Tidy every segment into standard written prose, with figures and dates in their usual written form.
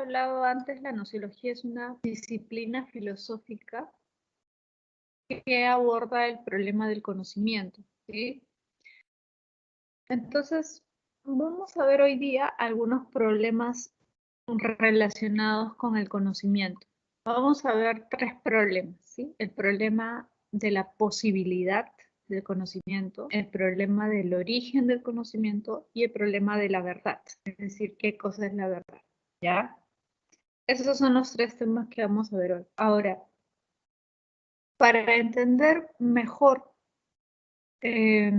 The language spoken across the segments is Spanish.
hablado antes, la nociología es una disciplina filosófica que aborda el problema del conocimiento, ¿sí? Entonces, vamos a ver hoy día algunos problemas relacionados con el conocimiento. Vamos a ver tres problemas, ¿sí? El problema de la posibilidad del conocimiento, el problema del origen del conocimiento y el problema de la verdad, es decir, qué cosa es la verdad, ¿ya? Esos son los tres temas que vamos a ver hoy. Ahora, para entender mejor a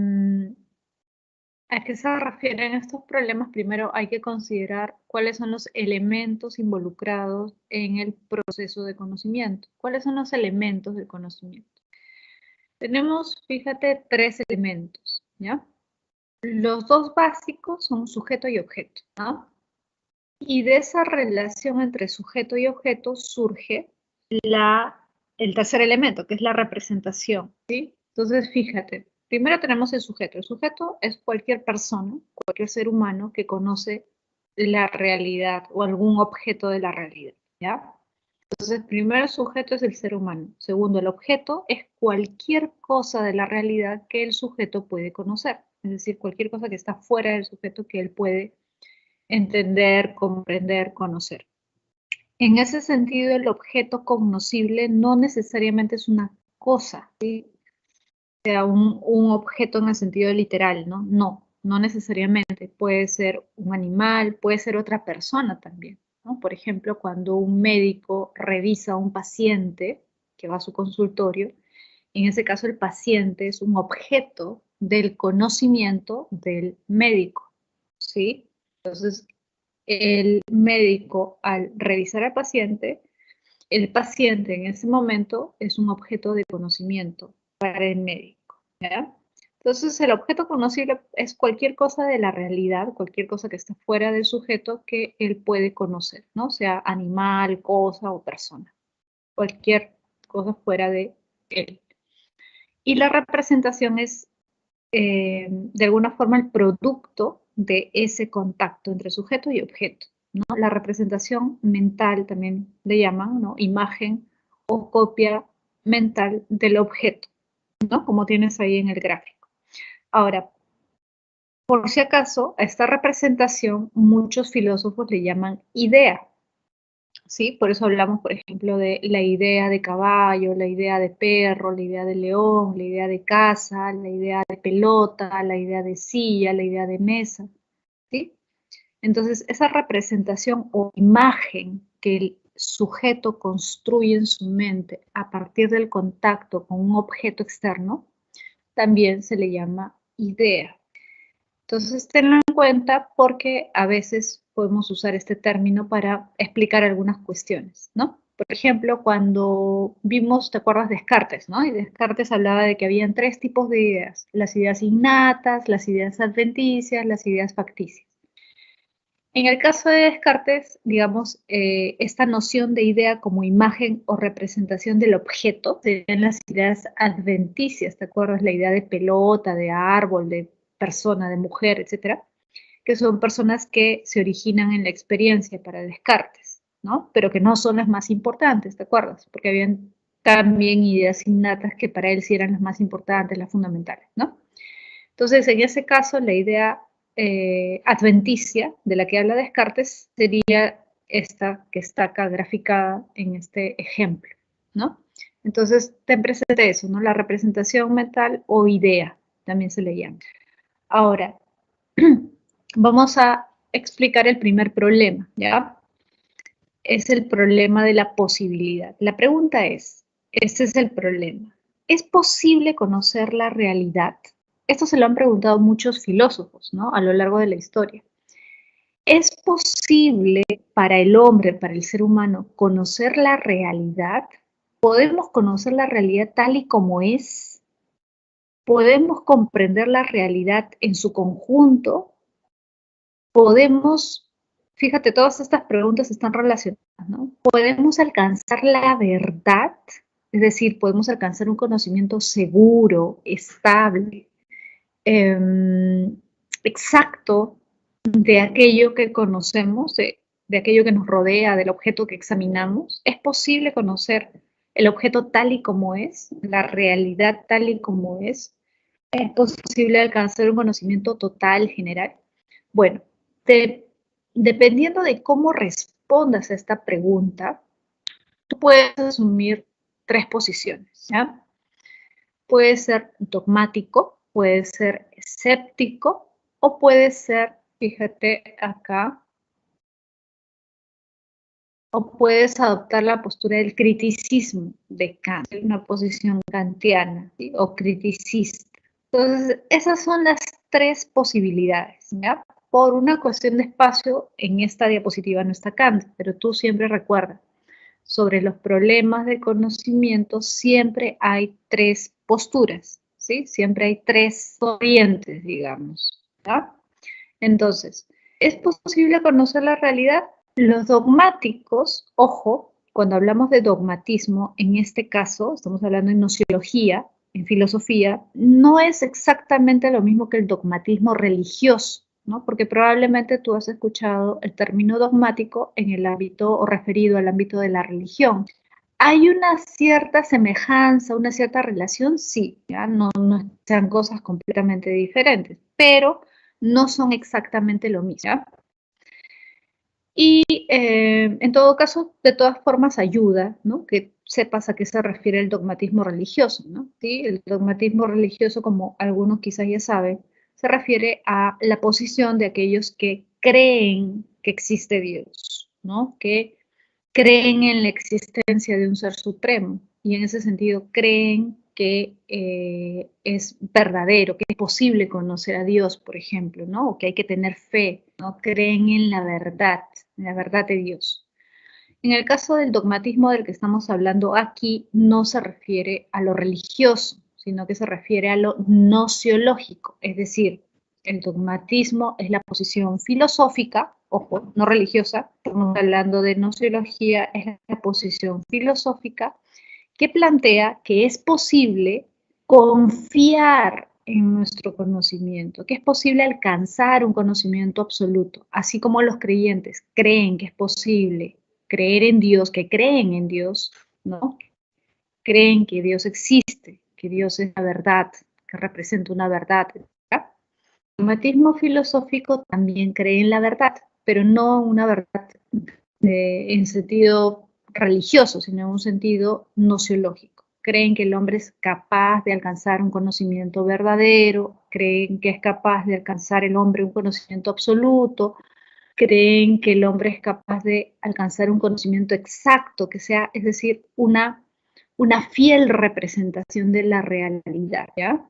qué se refieren estos problemas, primero hay que considerar cuáles son los elementos involucrados en el proceso de conocimiento. ¿Cuáles son los elementos del conocimiento? Tenemos, fíjate, tres elementos, ¿ya? Los dos básicos son sujeto y objeto, ¿no? Y de esa relación entre sujeto y objeto surge el tercer elemento, que es la representación, ¿sí? Entonces, fíjate, primero tenemos el sujeto. El sujeto es cualquier persona, cualquier ser humano que conoce la realidad o algún objeto de la realidad, ¿ya? Entonces, primero el sujeto es el ser humano. Segundo, el objeto es cualquier cosa de la realidad que el sujeto puede conocer. Es decir, cualquier cosa que está fuera del sujeto que él puede entender, comprender, conocer. En ese sentido, el objeto cognoscible no necesariamente es una cosa, ¿sí? O sea, un objeto en el sentido literal, ¿no? No necesariamente. Puede ser un animal, puede ser otra persona también, ¿no? Por ejemplo, cuando un médico revisa a un paciente que va a su consultorio, en ese caso el paciente es un objeto del conocimiento del médico, ¿sí? Entonces, el médico, al revisar al paciente, el paciente en ese momento es un objeto de conocimiento para el médico, ¿ya? Entonces, el objeto conocible es cualquier cosa de la realidad, cualquier cosa que está fuera del sujeto que él puede conocer, ¿no? Sea animal, cosa o persona. Cualquier cosa fuera de él. Y la representación es, de alguna forma, el producto de ese contacto entre sujeto y objeto, ¿no? La representación mental también le llaman, ¿no? Imagen o copia mental del objeto, ¿no? Como tienes ahí en el gráfico. Ahora, por si acaso, a esta representación muchos filósofos le llaman idea, ¿sí? Por eso hablamos, por ejemplo, de la idea de caballo, la idea de perro, la idea de león, la idea de casa, la idea de pelota, la idea de silla, la idea de mesa, ¿sí? Entonces, esa representación o imagen que el sujeto construye en su mente a partir del contacto con un objeto externo, también se le llama idea. Entonces, tenlo en cuenta porque a veces podemos usar este término para explicar algunas cuestiones, ¿no? Por ejemplo, cuando vimos, ¿te acuerdas de Descartes, no? Y Descartes hablaba de que habían tres tipos de ideas: las ideas innatas, las ideas adventicias, las ideas facticias. En el caso de Descartes, digamos, esta noción de idea como imagen o representación del objeto serían las ideas adventicias, ¿te acuerdas? La idea de pelota, de árbol, de persona, de mujer, etcétera, que son personas que se originan en la experiencia para Descartes, ¿no? Pero que no son las más importantes, ¿te acuerdas? Porque habían también ideas innatas que para él sí eran las más importantes, las fundamentales, ¿no? Entonces, en ese caso, la idea adventicia de la que habla Descartes sería esta que está acá graficada en este ejemplo, ¿no? Entonces, ten presente eso, ¿no? La representación mental o idea, también se le llama. Ahora, vamos a explicar el primer problema, ¿ya? Es el problema de la posibilidad. La pregunta es, este es el problema: ¿es posible conocer la realidad? Esto se lo han preguntado muchos filósofos, ¿no? A lo largo de la historia. ¿Es posible para el hombre, para el ser humano, conocer la realidad? ¿Podemos conocer la realidad tal y como es? ¿Podemos comprender la realidad en su conjunto? ¿Podemos, fíjate, todas estas preguntas están relacionadas, ¿no? ¿Podemos alcanzar la verdad? Es decir, ¿podemos alcanzar un conocimiento seguro, estable, exacto de aquello que conocemos, de aquello que nos rodea, del objeto que examinamos? ¿Es posible conocer el objeto tal y como es, la realidad tal y como es? ¿Es posible alcanzar un conocimiento total, general? Bueno, dependiendo de cómo respondas a esta pregunta, tú puedes asumir tres posiciones, ¿ya? Puede ser dogmático, puede ser escéptico o puede ser, fíjate acá, o puedes adoptar la postura del criticismo de Kant, una posición kantiana, ¿sí? O criticista. Entonces, esas son las tres posibilidades, ¿ya? Por una cuestión de espacio, en esta diapositiva no está Kant, pero tú siempre recuerda, sobre los problemas de conocimiento siempre hay tres posturas, ¿sí? Siempre hay tres corrientes, digamos, ¿ya? Entonces, ¿es posible conocer la realidad? Los dogmáticos, ojo, cuando hablamos de dogmatismo, en este caso, estamos hablando en nociología, en filosofía, no es exactamente lo mismo que el dogmatismo religioso, ¿no? Porque probablemente tú has escuchado el término dogmático en el ámbito o referido al ámbito de la religión. ¿Hay una cierta semejanza, una cierta relación? Sí, ¿ya? No sean cosas completamente diferentes, pero no son exactamente lo mismo, ¿ya? Y en todo caso, de todas formas, ayuda, ¿no? Que sepas a qué se refiere el dogmatismo religioso, ¿no? ¿Sí? El dogmatismo religioso, como algunos quizás ya saben, se refiere a la posición de aquellos que creen que existe Dios, ¿no? Que creen en la existencia de un ser supremo y en ese sentido creen que es verdadero, que es posible conocer a Dios, por ejemplo, ¿no? O que hay que tener fe, ¿no? Creen en la verdad de Dios. En el caso del dogmatismo del que estamos hablando aquí, no se refiere a lo religioso, sino que se refiere a lo nociológico, es decir, el dogmatismo es la posición filosófica, ojo, no religiosa, estamos hablando de nociología, es la posición filosófica que plantea que es posible confiar en nuestro conocimiento, que es posible alcanzar un conocimiento absoluto, así como los creyentes creen que es posible creer en Dios, que creen en Dios, ¿no? Creen que Dios existe, que Dios es la verdad, que representa una verdad. ¿Ya? El dogmatismo filosófico también cree en la verdad, pero no una verdad en sentido religioso, sino en un sentido nociológico. Creen que el hombre es capaz de alcanzar un conocimiento verdadero, creen que es capaz de alcanzar el hombre un conocimiento absoluto, creen que el hombre es capaz de alcanzar un conocimiento exacto, que sea, es decir, una fiel representación de la realidad, ¿ya?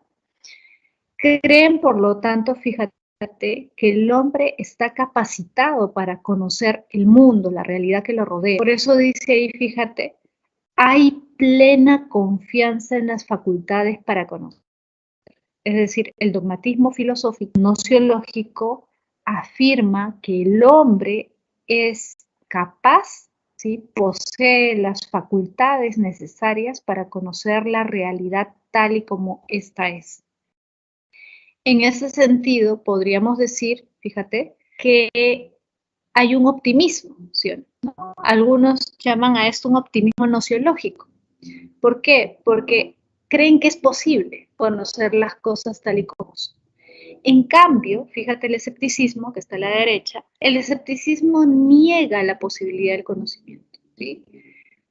Creen, por lo tanto, fíjate, que el hombre está capacitado para conocer el mundo, la realidad que lo rodea. Por eso dice ahí, fíjate, hay plena confianza en las facultades para conocer. Es decir, el dogmatismo filosófico nociológico afirma que el hombre es capaz, ¿sí? Posee las facultades necesarias para conocer la realidad tal y como ésta es. En ese sentido, podríamos decir, fíjate, que hay un optimismo, ¿sí? ¿no? Algunos llaman a esto un optimismo nociológico. ¿Por qué? Porque creen que es posible conocer las cosas tal y como son. En cambio, fíjate el escepticismo que está a la derecha, el escepticismo niega la posibilidad del conocimiento. ¿Sí?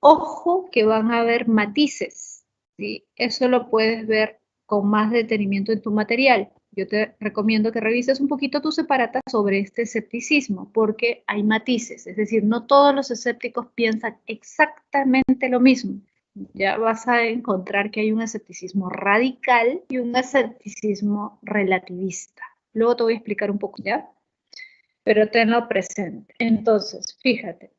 Ojo que van a haber matices, ¿sí? Eso lo puedes ver con más detenimiento en tu material. Yo te recomiendo que revises un poquito tu separata sobre este escepticismo, porque hay matices, es decir, no todos los escépticos piensan exactamente lo mismo. Ya vas a encontrar que hay un escepticismo radical y un escepticismo relativista. Luego te voy a explicar un poco, ¿ya? Pero tenlo presente. Entonces, fíjate,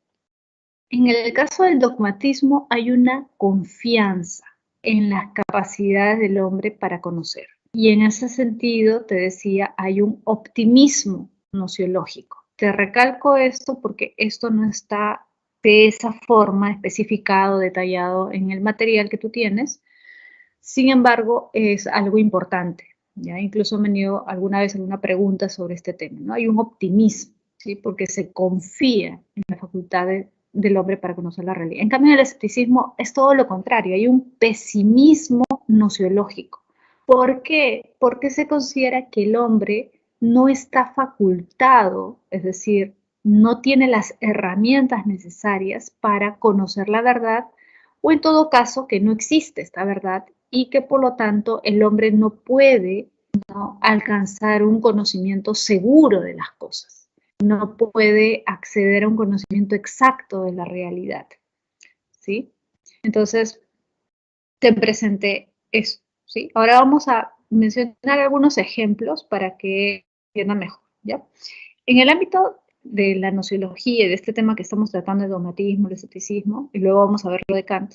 en el caso del dogmatismo hay una confianza en las capacidades del hombre para conocer. Y en ese sentido, te decía, hay un optimismo nociológico. Te recalco esto porque esto no está de esa forma especificado, detallado en el material que tú tienes. Sin embargo, es algo importante. ¿Ya? Incluso me dio alguna vez alguna pregunta sobre este tema. ¿no? Hay un optimismo. ¿sí? Porque se confía en la facultad del hombre para conocer la realidad. En cambio, el escepticismo es todo lo contrario, hay un pesimismo nociológico. ¿Por qué? Porque se considera que el hombre no está facultado, es decir, no tiene las herramientas necesarias para conocer la verdad, o en todo caso que no existe esta verdad y que por lo tanto el hombre no puede, ¿no?, alcanzar un conocimiento seguro de las cosas, no puede acceder a un conocimiento exacto de la realidad, ¿sí? Entonces, te presenté eso, ¿sí? Ahora vamos a mencionar algunos ejemplos para que entiendan mejor, ¿ya? En el ámbito de la nociología y de este tema que estamos tratando, el dogmatismo, el escepticismo, y luego vamos a ver lo de Kant,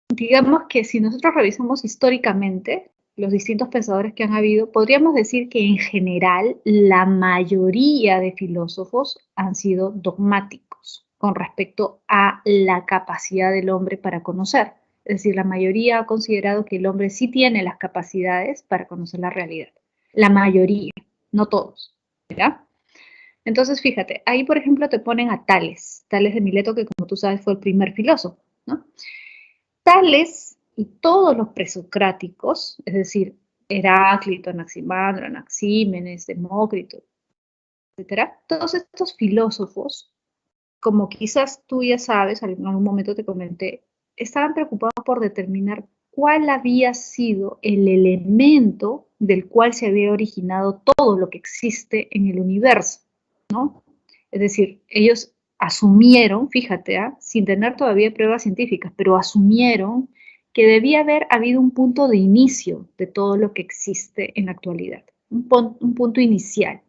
digamos que si nosotros revisamos históricamente los distintos pensadores que han habido, podríamos decir que en general la mayoría de filósofos han sido dogmáticos con respecto a la capacidad del hombre para conocer. Es decir, la mayoría ha considerado que el hombre sí tiene las capacidades para conocer la realidad. La mayoría, no todos, ¿verdad? Entonces, fíjate, ahí por ejemplo te ponen a Tales de Mileto, que como tú sabes fue el primer filósofo, ¿no? Tales y todos los presocráticos, es decir, Heráclito, Anaximandro, Anaxímenes, Demócrito, etcétera, todos estos filósofos, como quizás tú ya sabes, en algún momento te comenté, estaban preocupados por determinar cuál había sido el elemento del cual se había originado todo lo que existe en el universo, ¿no? Es decir, ellos asumieron, fíjate, sin tener todavía pruebas científicas, pero asumieron que debía haber habido un punto de inicio de todo lo que existe en la actualidad, un punto inicial.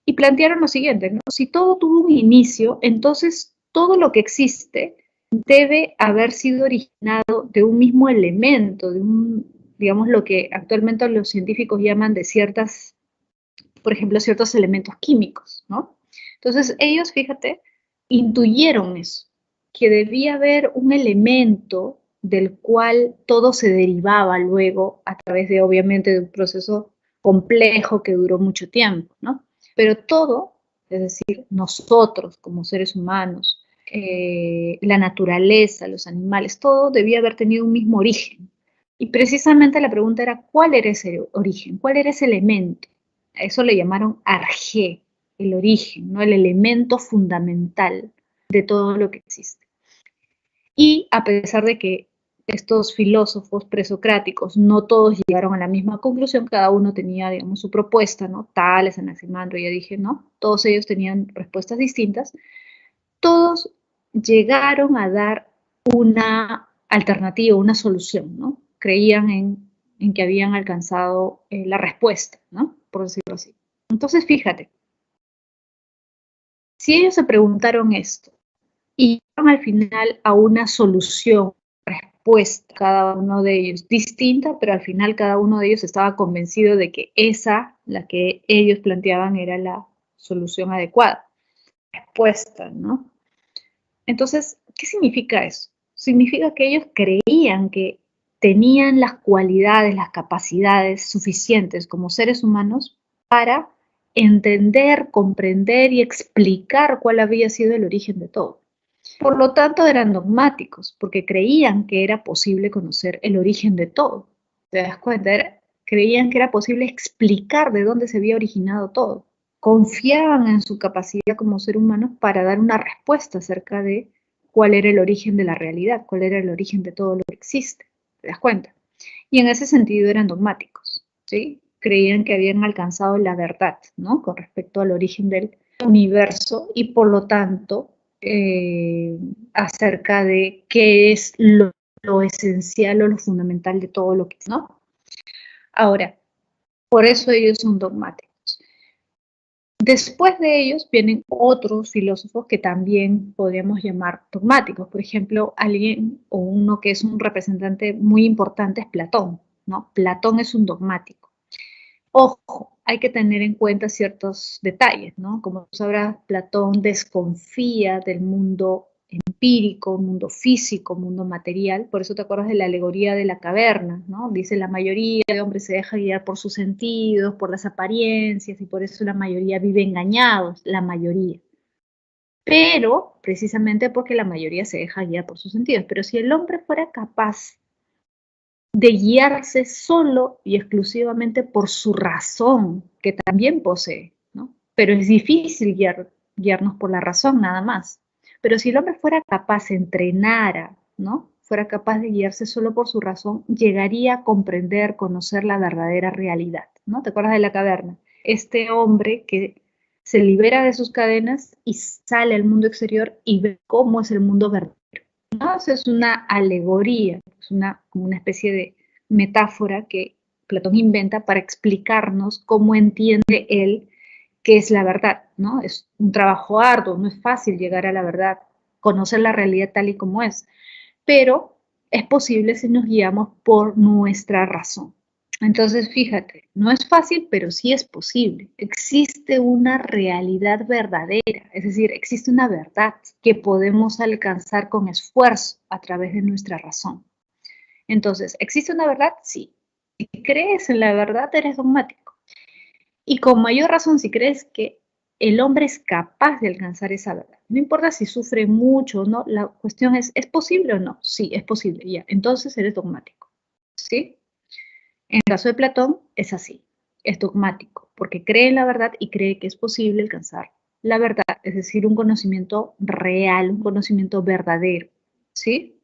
Y plantearon lo siguiente, ¿no? Si todo tuvo un inicio, entonces todo lo que existe debe haber sido originado de un mismo elemento, de un, digamos, lo que actualmente los científicos llaman de ciertas, por ejemplo, ciertos elementos químicos, ¿no? Entonces ellos, fíjate, intuyeron eso, que debía haber un elemento del cual todo se derivaba luego a través de, obviamente, de un proceso complejo que duró mucho tiempo, ¿no? Pero todo, es decir, nosotros como seres humanos, la naturaleza, los animales, todo debía haber tenido un mismo origen. Y precisamente la pregunta era, ¿cuál era ese origen? ¿Cuál era ese elemento? A eso le llamaron arjé, el origen, ¿no? El elemento fundamental de todo lo que existe. Y a pesar de que estos filósofos presocráticos no todos llegaron a la misma conclusión, cada uno tenía, digamos, su propuesta, ¿no? Tales, Anaximandro, ya dije, ¿no? Todos ellos tenían respuestas distintas. Todos llegaron a dar una alternativa, una solución, ¿no? Creían en que habían alcanzado la respuesta, ¿no? Por decirlo así. Entonces, fíjate, si ellos se preguntaron esto y llegaron al final a una solución, respuesta, cada uno de ellos distinta, pero al final cada uno de ellos estaba convencido de que esa, la que ellos planteaban, era la solución adecuada. Respuesta, ¿no? Entonces, ¿qué significa eso? Significa que ellos creían que tenían las cualidades, las capacidades suficientes como seres humanos para entender, comprender y explicar cuál había sido el origen de todo. Por lo tanto, eran dogmáticos, porque creían que era posible conocer el origen de todo. ¿Te das cuenta? Creían que era posible explicar de dónde se había originado todo. Confiaban en su capacidad como ser humano para dar una respuesta acerca de cuál era el origen de la realidad, cuál era el origen de todo lo que existe. ¿Te das cuenta? Y en ese sentido eran dogmáticos, ¿sí? Creían que habían alcanzado la verdad, ¿no? Con respecto al origen del universo y por lo tanto acerca de qué es lo esencial o lo fundamental de todo lo que es, ¿no? Ahora, por eso ellos son dogmáticos. Después de ellos vienen otros filósofos que también podríamos llamar dogmáticos. Por ejemplo, alguien o uno que es un representante muy importante es Platón, ¿no? Platón es un dogmático. Ojo, hay que tener en cuenta ciertos detalles, ¿no? Como tú sabrás, Platón desconfía del mundo empírico, mundo físico, mundo material. Por eso te acuerdas de la alegoría de la caverna, ¿no? Dice la mayoría de hombres se deja guiar por sus sentidos, por las apariencias, y por eso la mayoría vive engañados, la mayoría. Pero precisamente porque la mayoría se deja guiar por sus sentidos. Pero si el hombre fuera capaz de guiarse solo y exclusivamente por su razón, que también posee, ¿no? Pero es difícil guiarnos por la razón nada más. Pero si el hombre fuera capaz, entrenara, ¿no? Fuera capaz de guiarse solo por su razón, llegaría a comprender, conocer la verdadera realidad, ¿no? ¿Te acuerdas de la caverna? Este hombre que se libera de sus cadenas y sale al mundo exterior y ve cómo es el mundo verdadero. ¿No? Eso es una alegoría, es como una especie de metáfora que Platón inventa para explicarnos cómo entiende él qué es la verdad, ¿no? Es un trabajo arduo, no es fácil llegar a la verdad, conocer la realidad tal y como es, pero es posible si nos guiamos por nuestra razón. Entonces, fíjate, no es fácil, pero sí es posible. Existe una realidad verdadera, es decir, existe una verdad que podemos alcanzar con esfuerzo a través de nuestra razón. Entonces, ¿existe una verdad? Sí. Si crees en la verdad, eres dogmático. Y con mayor razón si crees que el hombre es capaz de alcanzar esa verdad. No importa si sufre mucho o no, la cuestión ¿es posible o no? Sí, es posible, ya. Entonces eres dogmático, ¿sí? En el caso de Platón es así, es dogmático, porque cree en la verdad y cree que es posible alcanzar la verdad, es decir, un conocimiento real, un conocimiento verdadero, ¿sí?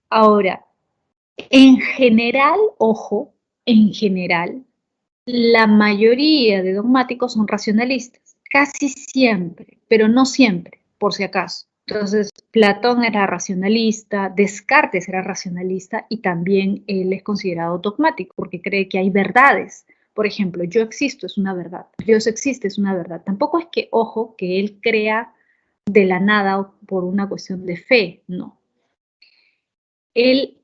Ahora, en general, ojo, en general, la mayoría de dogmáticos son racionalistas, casi siempre, pero no siempre, por si acaso. Entonces, Platón era racionalista, Descartes era racionalista y también él es considerado dogmático porque cree que hay verdades. Por ejemplo, yo existo es una verdad, Dios existe es una verdad. Tampoco es que, ojo, que él crea de la nada o por una cuestión de fe, no. Él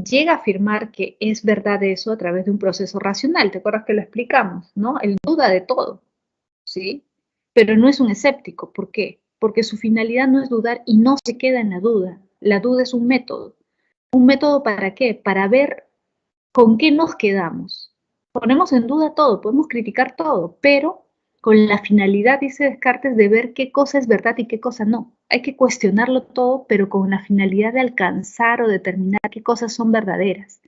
llega a afirmar que es verdad eso a través de un proceso racional. ¿Te acuerdas que lo explicamos? ¿No? Él duda de todo, ¿sí? Pero no es un escéptico. ¿Por qué? Porque su finalidad no es dudar y no se queda en la duda. La duda es un método. ¿Un método para qué? Para ver con qué nos quedamos. Ponemos en duda todo, podemos criticar todo, pero con la finalidad, dice Descartes, de ver qué cosa es verdad y qué cosa no. Hay que cuestionarlo todo, pero con la finalidad de alcanzar o determinar qué cosas son verdaderas.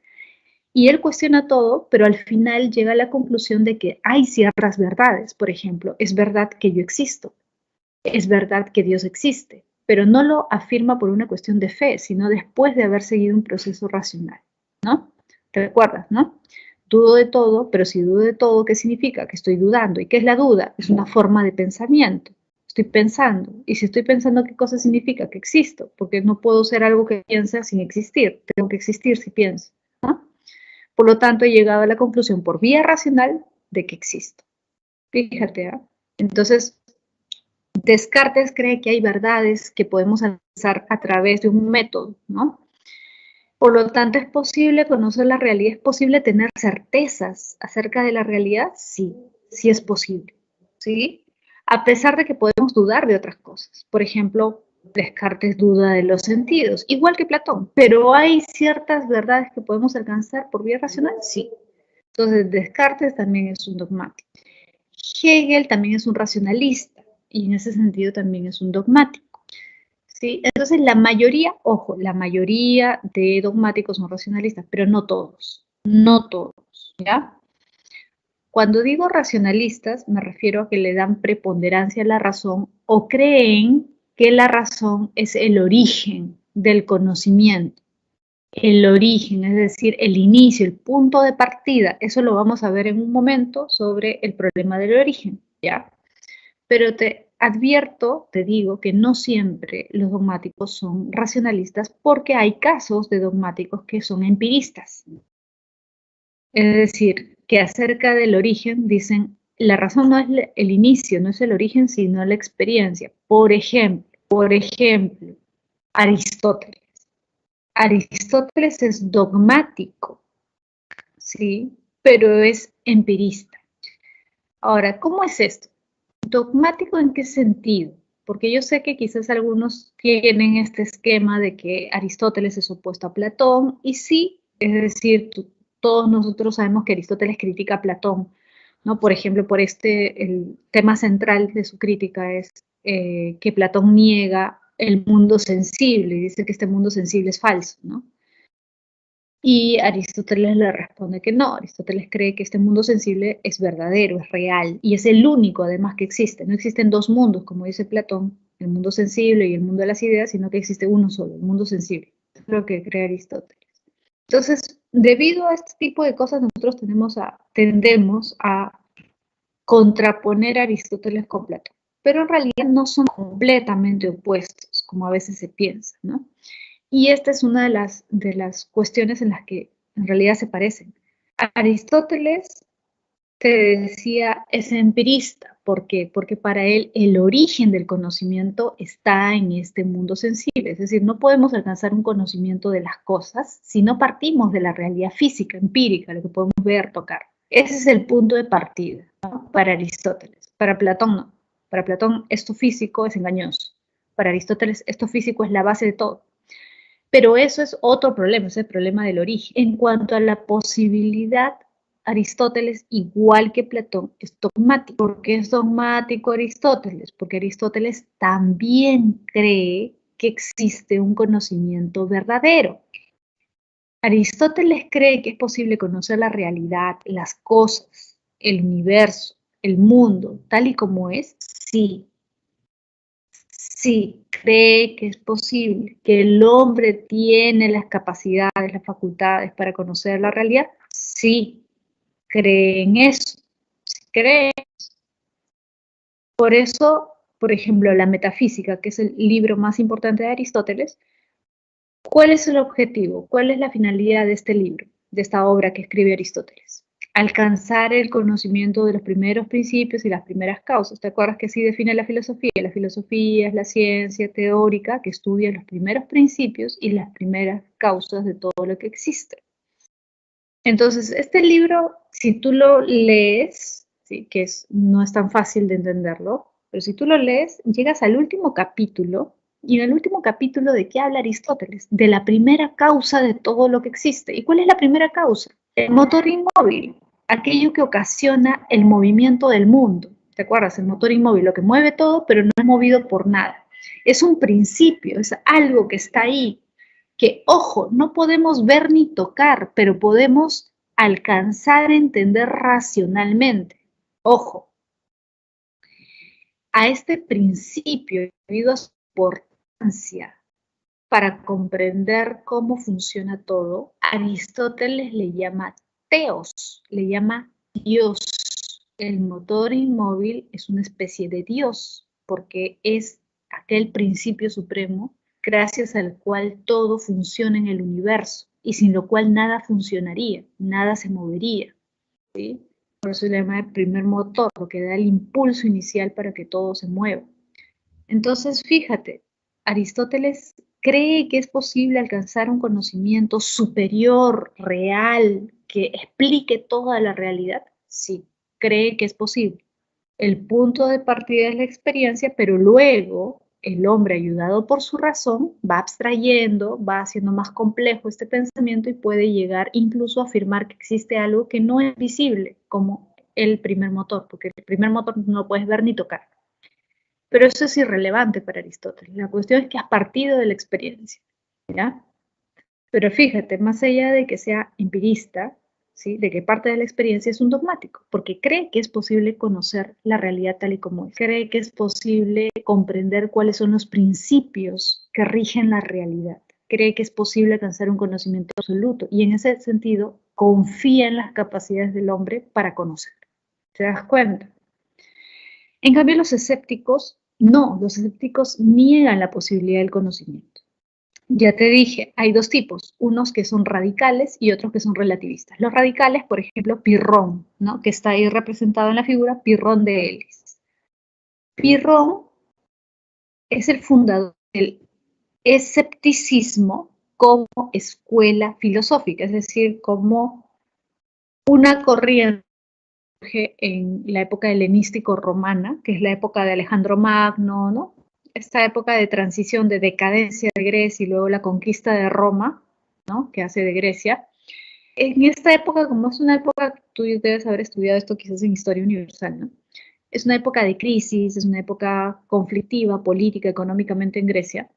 Y él cuestiona todo, pero al final llega a la conclusión de que hay ciertas verdades. Por ejemplo, es verdad que yo existo, es verdad que Dios existe, pero no lo afirma por una cuestión de fe, sino después de haber seguido un proceso racional, ¿no? ¿Te recuerdas, no? Dudo de todo, pero si dudo de todo, ¿qué significa? Que estoy dudando. ¿Y qué es la duda? Es una forma de pensamiento. Estoy pensando. Y si estoy pensando, ¿qué cosa significa? Que existo, porque no puedo ser algo que piensa sin existir. Tengo que existir si pienso, ¿no? Por lo tanto, he llegado a la conclusión por vía racional de que existo. Fíjate, ¿eh? Entonces, Descartes cree que hay verdades que podemos alcanzar a través de un método, ¿no? Por lo tanto, ¿es posible conocer la realidad? ¿Es posible tener certezas acerca de la realidad? Sí, sí es posible, ¿sí? A pesar de que podemos dudar de otras cosas. Por ejemplo, Descartes duda de los sentidos, igual que Platón. Pero ¿hay ciertas verdades que podemos alcanzar por vía racional? Sí. Entonces, Descartes también es un dogmático. Hegel también es un racionalista y en ese sentido también es un dogmático. ¿Sí? Entonces la mayoría, ojo, la mayoría de dogmáticos son racionalistas, pero no todos, no todos, ¿ya? Cuando digo racionalistas me refiero a que le dan preponderancia a la razón o creen que la razón es el origen del conocimiento. El origen, es decir, el inicio, el punto de partida. Eso lo vamos a ver en un momento sobre el problema del origen, ¿ya? Pero te advierto, te digo, que no siempre los dogmáticos son racionalistas porque hay casos de dogmáticos que son empiristas. Es decir, que acerca del origen dicen, la razón no es el inicio, no es el origen, sino la experiencia. Por ejemplo, Aristóteles. Aristóteles es dogmático, ¿sí? Pero es empirista. Ahora, ¿cómo es esto? ¿Dogmático en qué sentido? Porque yo sé que quizás algunos tienen este esquema de que Aristóteles es opuesto a Platón, y sí, es decir, todos nosotros sabemos que Aristóteles critica a Platón, ¿no? Por ejemplo, el tema central de su crítica es que Platón niega el mundo sensible y dice que este mundo sensible es falso, ¿no? Y Aristóteles le responde que no, Aristóteles cree que este mundo sensible es verdadero, es real, y es el único además que existe. No existen dos mundos, como dice Platón, el mundo sensible y el mundo de las ideas, sino que existe uno solo, el mundo sensible. Es lo que cree Aristóteles. Entonces, debido a este tipo de cosas, nosotros tendemos a contraponer a Aristóteles con Platón. Pero en realidad no son completamente opuestos, como a veces se piensa, ¿no? Y esta es una de las cuestiones en las que en realidad se parecen. Aristóteles, te decía, es empirista. ¿Por qué? Porque para él el origen del conocimiento está en este mundo sensible. Es decir, no podemos alcanzar un conocimiento de las cosas si no partimos de la realidad física, empírica, lo que podemos ver, tocar. Ese es el punto de partida, ¿no? Para Aristóteles. Para Platón no. Para Platón esto físico es engañoso. Para Aristóteles esto físico es la base de todo. Pero eso es otro problema, es el problema del origen. En cuanto a la posibilidad, Aristóteles, igual que Platón, es dogmático. ¿Por qué es dogmático Aristóteles? Porque Aristóteles también cree que existe un conocimiento verdadero. Aristóteles cree que es posible conocer la realidad, las cosas, el universo, el mundo, tal y como es, sí. Sí, cree que es posible, que el hombre tiene las capacidades, las facultades para conocer la realidad. Sí, cree en eso. Sí, cree. Por eso, por ejemplo, la metafísica, que es el libro más importante de Aristóteles, ¿cuál es el objetivo? ¿Cuál es la finalidad de este libro, de esta obra que escribe Aristóteles? Alcanzar el conocimiento de los primeros principios y las primeras causas. ¿Te acuerdas que así define la filosofía? La filosofía es la ciencia teórica que estudia los primeros principios y las primeras causas de todo lo que existe. Entonces, este libro, si tú lo lees, ¿sí? No es tan fácil de entenderlo, pero si tú lo lees, llegas al último capítulo, y en el último capítulo, ¿de qué habla Aristóteles? De la primera causa de todo lo que existe. ¿Y cuál es la primera causa? El motor inmóvil, aquello que ocasiona el movimiento del mundo. ¿Te acuerdas? El motor inmóvil, lo que mueve todo, pero no es movido por nada. Es un principio, es algo que está ahí, que, ojo, no podemos ver ni tocar, pero podemos alcanzar a entender racionalmente. Ojo, a este principio, debido a su importancia para comprender cómo funciona todo, Aristóteles le llama teos, le llama Dios. El motor inmóvil es una especie de Dios, porque es aquel principio supremo gracias al cual todo funciona en el universo y sin lo cual nada funcionaría, nada se movería, ¿sí? Por eso se llama el primer motor, lo que da el impulso inicial para que todo se mueva. Entonces, fíjate, Aristóteles cree que es posible alcanzar un conocimiento superior, real, que explique toda la realidad. Sí, cree que es posible. El punto de partida es la experiencia, pero luego el hombre, ayudado por su razón, va abstrayendo, va haciendo más complejo este pensamiento y puede llegar incluso a afirmar que existe algo que no es visible, como el primer motor, porque el primer motor no lo puedes ver ni tocar. Pero eso es irrelevante para Aristóteles. La cuestión es que has partido de la experiencia, ¿ya? Pero fíjate, más allá de que sea empirista, ¿sí? De que parte de la experiencia, es un dogmático, porque cree que es posible conocer la realidad tal y como es. Cree que es posible comprender cuáles son los principios que rigen la realidad. Cree que es posible alcanzar un conocimiento absoluto y en ese sentido confía en las capacidades del hombre para conocer. ¿Te das cuenta? En cambio, los escépticos no, los escépticos niegan la posibilidad del conocimiento. Ya te dije, hay dos tipos, unos que son radicales y otros que son relativistas. Los radicales, por ejemplo, Pirrón, ¿no? Que está ahí representado en la figura, Pirrón de Elis. Pirrón es el fundador del escepticismo como escuela filosófica, es decir, como una corriente en la época helenístico-romana, que es la época de Alejandro Magno, ¿no? esta época de transición, de decadencia de Grecia y luego la conquista de Roma, ¿no? Que hace de Grecia. En esta época, como es una época, tú debes haber estudiado esto quizás en Historia Universal, ¿no? Es una época de crisis, es una época conflictiva, política, económicamente en Grecia.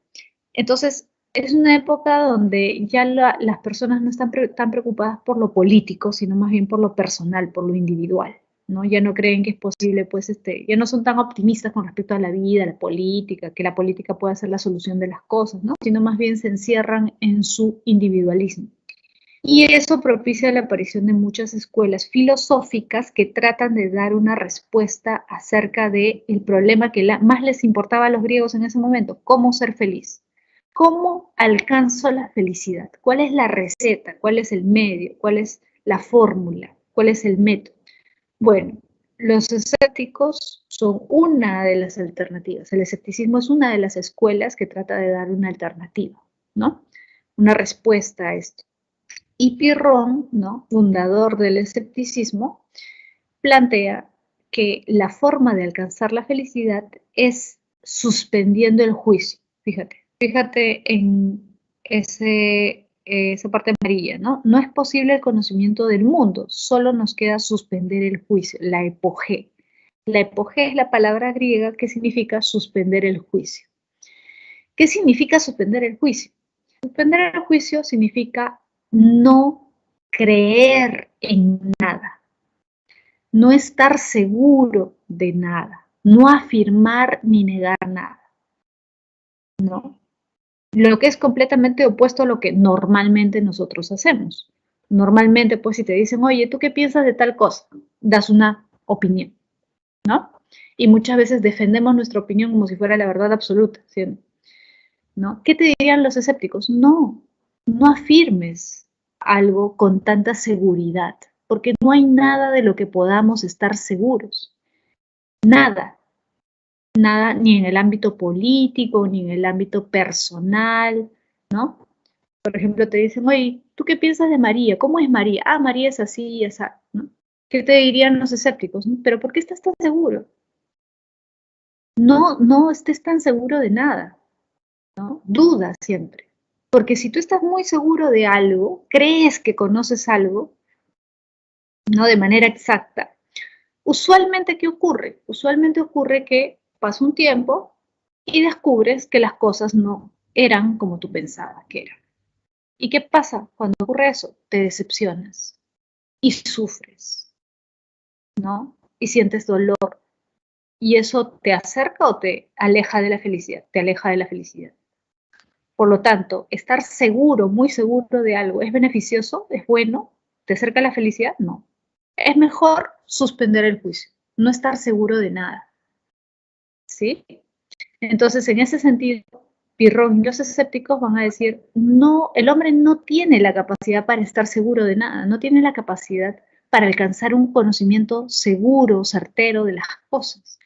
Entonces, es una época donde ya las personas no están tan preocupadas por lo político, sino más bien por lo personal, por lo individual, ¿no? Ya no creen que es posible, pues, ya no son tan optimistas con respecto a la vida, a la política, que la política pueda ser la solución de las cosas, ¿no? Sino más bien se encierran en su individualismo. Y eso propicia la aparición de muchas escuelas filosóficas que tratan de dar una respuesta acerca del problema que más les importaba a los griegos en ese momento, cómo ser feliz. ¿Cómo alcanzo la felicidad? ¿Cuál es la receta? ¿Cuál es el medio? ¿Cuál es la fórmula? ¿Cuál es el método? Bueno, los escépticos son una de las alternativas. El escepticismo es una de las escuelas que trata de dar una alternativa, ¿no? Una respuesta a esto. Y Pirrón, ¿no?, fundador del escepticismo, plantea que la forma de alcanzar la felicidad es suspendiendo el juicio. Fíjate en esa parte amarilla, ¿no? No es posible el conocimiento del mundo, solo nos queda suspender el juicio, la epogé. La epogé es la palabra griega que significa suspender el juicio. ¿Qué significa suspender el juicio? Suspender el juicio significa no creer en nada, no estar seguro de nada, no afirmar ni negar nada, ¿no? Lo que es completamente opuesto a lo que normalmente nosotros hacemos. Normalmente, pues, si te dicen, oye, ¿tú qué piensas de tal cosa? Das una opinión, ¿no? Y muchas veces defendemos nuestra opinión como si fuera la verdad absoluta, ¿sí? ¿No? ¿Qué te dirían los escépticos? No afirmes algo con tanta seguridad, porque no hay nada de lo que podamos estar seguros. Nada, ni en el ámbito político, ni en el ámbito personal, ¿no? Por ejemplo, te dicen, oye, ¿tú qué piensas de María? ¿Cómo es María? Ah, María es así y esa, ¿no? ¿Qué te dirían los escépticos? ¿Pero por qué estás tan seguro? No estés tan seguro de nada, ¿no? Duda siempre. Porque si tú estás muy seguro de algo, crees que conoces algo, no de manera exacta, usualmente, ¿qué ocurre? Usualmente ocurre que pasa un tiempo y descubres que las cosas no eran como tú pensabas que eran. ¿Y qué pasa cuando ocurre eso? Te decepcionas y sufres, ¿no? Y sientes dolor. ¿Y eso te acerca o te aleja de la felicidad? Te aleja de la felicidad. Por lo tanto, estar seguro, muy seguro de algo, ¿es beneficioso? ¿Es bueno? ¿Te acerca a la felicidad? No. Es mejor suspender el juicio, no estar seguro de nada. ¿Sí? Entonces, en ese sentido, Pirrón y los escépticos van a decir, no, el hombre no tiene la capacidad para estar seguro de nada, no tiene la capacidad para alcanzar un conocimiento seguro, certero de las cosas.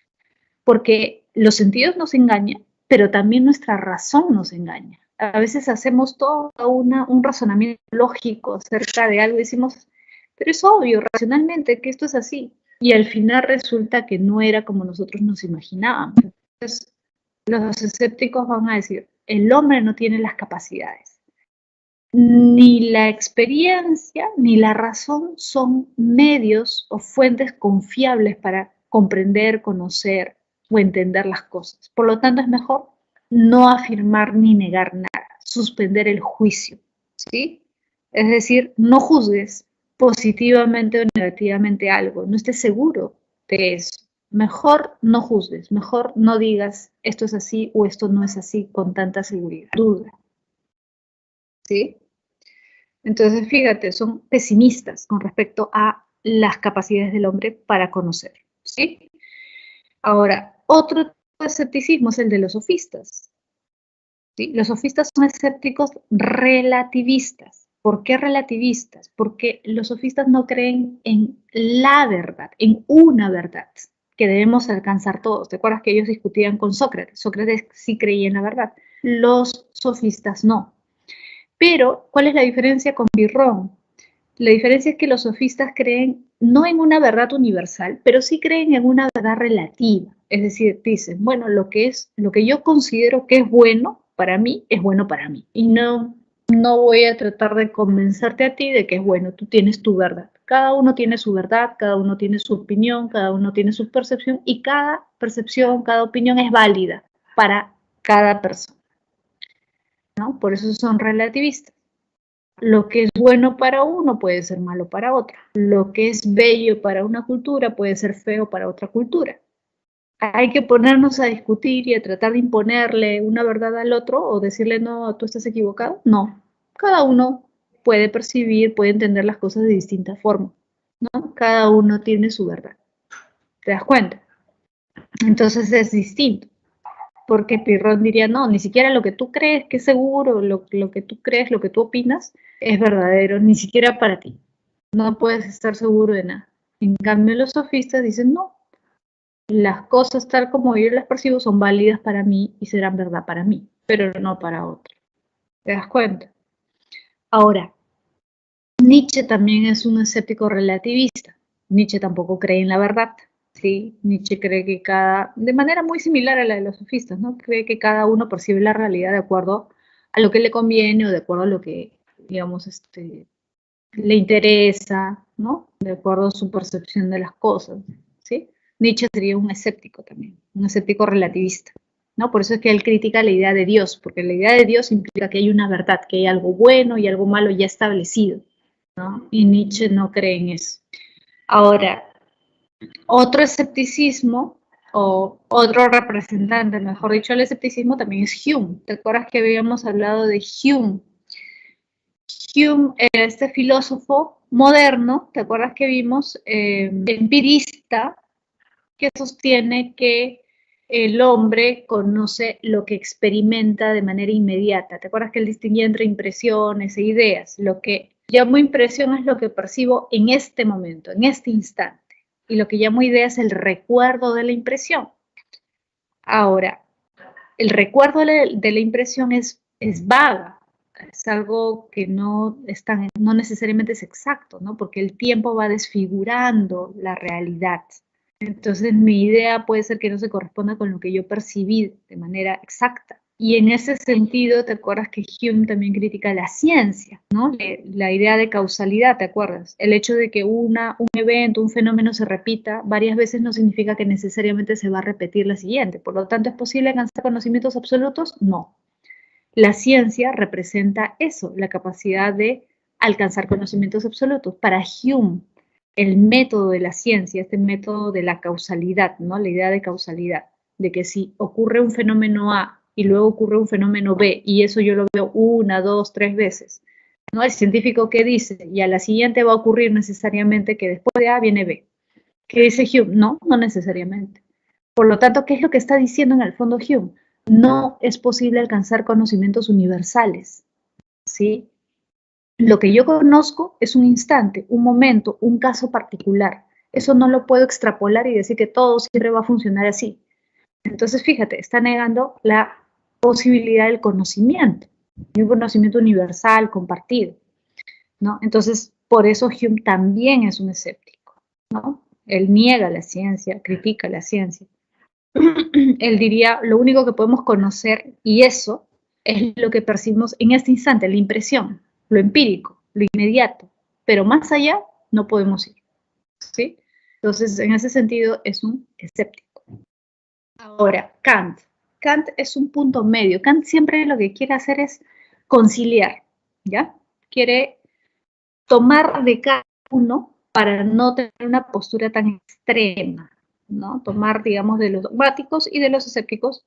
Porque los sentidos nos engañan, pero también nuestra razón nos engaña. A veces hacemos todo un razonamiento lógico acerca de algo y decimos, pero es obvio racionalmente que esto es así. Y al final resulta que no era como nosotros nos imaginábamos. Entonces, los escépticos van a decir, el hombre no tiene las capacidades. Ni la experiencia ni la razón son medios o fuentes confiables para comprender, conocer o entender las cosas. Por lo tanto, es mejor no afirmar ni negar nada, suspender el juicio, ¿sí? Es decir, no juzgues positivamente o negativamente algo, no estés seguro de eso. Mejor no juzgues, mejor no digas esto es así o esto no es así con tanta seguridad. Duda, ¿sí? Entonces, fíjate, son pesimistas con respecto a las capacidades del hombre para conocer, ¿sí? Ahora, otro tipo de escepticismo es el de los sofistas, ¿sí? Los sofistas son escépticos relativistas. ¿Por qué relativistas? Porque los sofistas no creen en la verdad, en una verdad que debemos alcanzar todos. ¿Te acuerdas que ellos discutían con Sócrates? Sócrates sí creía en la verdad. Los sofistas no. Pero, ¿cuál es la diferencia con Pirrón? La diferencia es que los sofistas creen no en una verdad universal, pero sí creen en una verdad relativa. Es decir, dicen, bueno, lo que yo considero que es bueno para mí, es bueno para mí. Y no voy a tratar de convencerte a ti de que es bueno, tú tienes tu verdad. Cada uno tiene su verdad, cada uno tiene su opinión, cada uno tiene su percepción y cada percepción, cada opinión es válida para cada persona, ¿no? Por eso son relativistas. Lo que es bueno para uno puede ser malo para otro. Lo que es bello para una cultura puede ser feo para otra cultura. Hay que ponernos a discutir y a tratar de imponerle una verdad al otro o decirle, no, tú estás equivocado. No, cada uno puede percibir, puede entender las cosas de distinta forma, ¿no? Cada uno tiene su verdad. ¿Te das cuenta? Entonces es distinto. Porque Pirrón diría, no, ni siquiera lo que tú crees que es seguro, lo que tú crees, lo que tú opinas, es verdadero, ni siquiera para ti. No puedes estar seguro de nada. En cambio, los sofistas dicen, no, las cosas tal como yo las percibo son válidas para mí y serán verdad para mí, pero no para otro. ¿Te das cuenta? Ahora, Nietzsche también es un escéptico relativista. Nietzsche tampoco cree en la verdad. ¿Sí? Nietzsche cree que de manera muy similar a la de los sofistas, ¿no? Cree que cada uno percibe la realidad de acuerdo a lo que le conviene o de acuerdo a lo que, digamos, le interesa, ¿no? De acuerdo a su percepción de las cosas, ¿sí? Nietzsche sería un escéptico también, un escéptico relativista, ¿no? Por eso es que él critica la idea de Dios, porque la idea de Dios implica que hay una verdad, que hay algo bueno y algo malo ya establecido, ¿no? Y Nietzsche no cree en eso. Ahora, otro escepticismo, o otro representante, mejor dicho, del escepticismo también es Hume. ¿Te acuerdas que habíamos hablado de Hume? Hume era este filósofo moderno, ¿te acuerdas que vimos? Empirista, que sostiene que el hombre conoce lo que experimenta de manera inmediata. ¿Te acuerdas que él distinguía entre impresiones e ideas? Lo que llamo impresión es lo que percibo en este momento, en este instante. Y lo que llamo idea es el recuerdo de la impresión. Ahora, el recuerdo de la impresión es vaga, es algo que no necesariamente es exacto, ¿no? Porque el tiempo va desfigurando la realidad. Entonces mi idea puede ser que no se corresponda con lo que yo percibí de manera exacta. Y en ese sentido, ¿te acuerdas que Hume también critica la ciencia, ¿no? La idea de causalidad, ¿te acuerdas? El hecho de que un evento, un fenómeno se repita varias veces no significa que necesariamente se va a repetir la siguiente. Por lo tanto, ¿es posible alcanzar conocimientos absolutos? No. La ciencia representa eso, la capacidad de alcanzar conocimientos absolutos. Para Hume, el método de la ciencia, este método de la causalidad, ¿no? La idea de causalidad, de que si ocurre un fenómeno A y luego ocurre un fenómeno B, y eso yo lo veo 1, 2, 3 veces, ¿no? El científico que dice, y a la siguiente va a ocurrir necesariamente que después de A viene B. ¿Qué dice Hume? No, no necesariamente. Por lo tanto, ¿qué es lo que está diciendo en el fondo Hume? No es posible alcanzar conocimientos universales, ¿sí? Lo que yo conozco es un instante, un momento, un caso particular. Eso no lo puedo extrapolar y decir que todo siempre va a funcionar así. Entonces, fíjate, está negando la posibilidad del conocimiento, de un conocimiento universal, compartido, ¿no? Entonces, por eso Hume también es un escéptico, ¿no? Él niega la ciencia, critica la ciencia. Él diría, lo único que podemos conocer, y eso es lo que percibimos en este instante, la impresión, lo empírico, lo inmediato, pero más allá no podemos ir, ¿sí? Entonces, en ese sentido, es un escéptico. Ahora, Kant. Kant es un punto medio. Kant siempre lo que quiere hacer es conciliar, ¿ya? Quiere tomar de cada uno para no tener una postura tan extrema, ¿no? Tomar, digamos, de los dogmáticos y de los escépticos,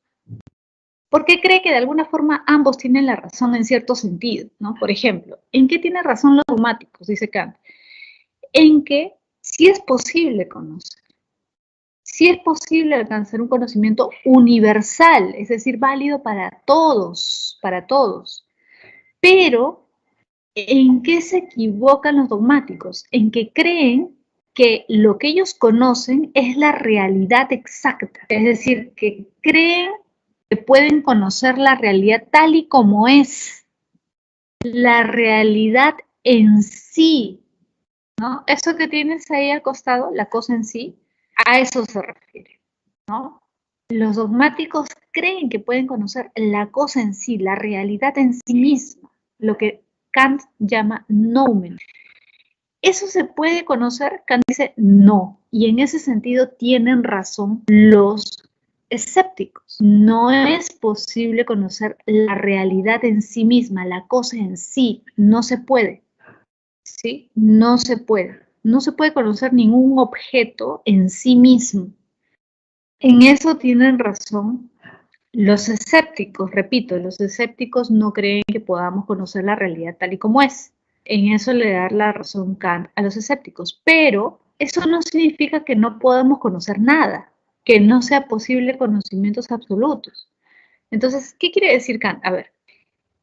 porque cree que de alguna forma ambos tienen la razón en cierto sentido, ¿no? Por ejemplo, ¿en qué tienen razón los dogmáticos? Dice Kant. En que sí es posible conocer, sí es posible alcanzar un conocimiento universal, es decir, válido para todos, pero ¿en qué se equivocan los dogmáticos? En que creen que lo que ellos conocen es la realidad exacta. Es decir, que creen que pueden conocer la realidad tal y como es. La realidad en sí, ¿no? Eso que tienes ahí al costado, la cosa en sí, a eso se refiere, ¿no? Los dogmáticos creen que pueden conocer la cosa en sí, la realidad en sí misma, lo que Kant llama noumen. ¿Eso se puede conocer? Kant dice no, y en ese sentido tienen razón los escépticos. No es posible conocer la realidad en sí misma, la cosa en sí, no se puede. ¿Sí? No se puede. No se puede conocer ningún objeto en sí mismo. En eso tienen razón los escépticos. Repito, los escépticos no creen que podamos conocer la realidad tal y como es. En eso le da la razón Kant a los escépticos. Pero eso no significa que no podamos conocer nada, que no sea posible conocimientos absolutos. Entonces, ¿qué quiere decir Kant? A ver,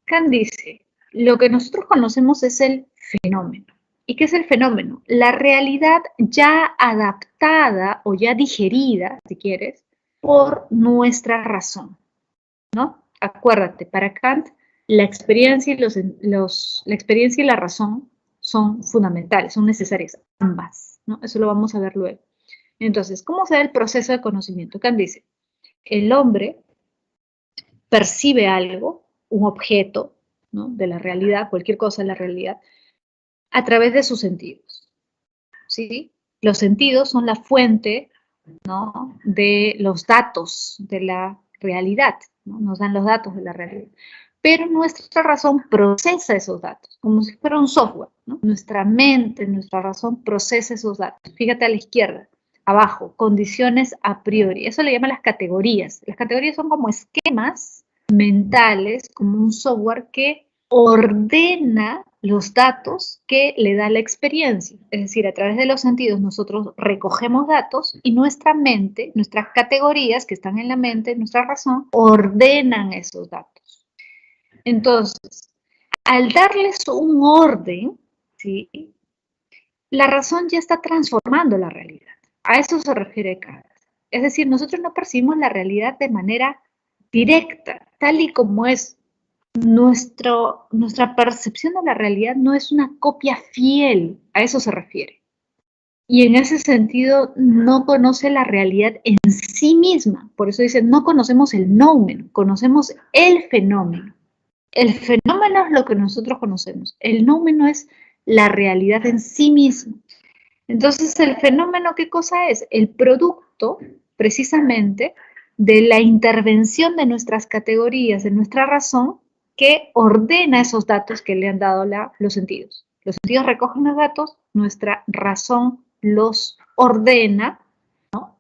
Kant dice, lo que nosotros conocemos es el fenómeno. ¿Y qué es el fenómeno? La realidad ya adaptada o ya digerida, si quieres, por nuestra razón, ¿no? Acuérdate, para Kant, la experiencia y la razón son fundamentales, son necesarias, ambas, ¿no? Eso lo vamos a ver luego. Entonces, ¿cómo se da el proceso de conocimiento? Kant dice, el hombre percibe algo, un objeto, ¿no? De la realidad, cualquier cosa de la realidad, a través de sus sentidos, ¿sí? Los sentidos son la fuente, ¿no? De los datos de la realidad, ¿no? Nos dan los datos de la realidad. Pero nuestra razón procesa esos datos, como si fuera un software, ¿no? Nuestra mente, nuestra razón procesa esos datos. Fíjate a la izquierda, abajo, condiciones a priori. Eso le llaman las categorías. Las categorías son como esquemas mentales, como un software que ordena los datos que le da la experiencia. Es decir, a través de los sentidos nosotros recogemos datos y nuestra mente, nuestras categorías que están en la mente, nuestra razón, ordenan esos datos. Entonces, al darles un orden, ¿sí? La razón ya está transformando la realidad. A eso se refiere Kant. Es decir, nosotros no percibimos la realidad de manera directa, tal y como es. Nuestra percepción de la realidad no es una copia fiel, a eso se refiere. Y en ese sentido no conoce la realidad en sí misma. Por eso dice, no conocemos el noumen, conocemos el fenómeno. El fenómeno es lo que nosotros conocemos. El noumen es la realidad en sí misma. Entonces, ¿el fenómeno qué cosa es? El producto, precisamente, de la intervención de nuestras categorías, de nuestra razón, que ordena esos datos que le han dado los sentidos. Los sentidos recogen los datos, nuestra razón los ordena, ¿no?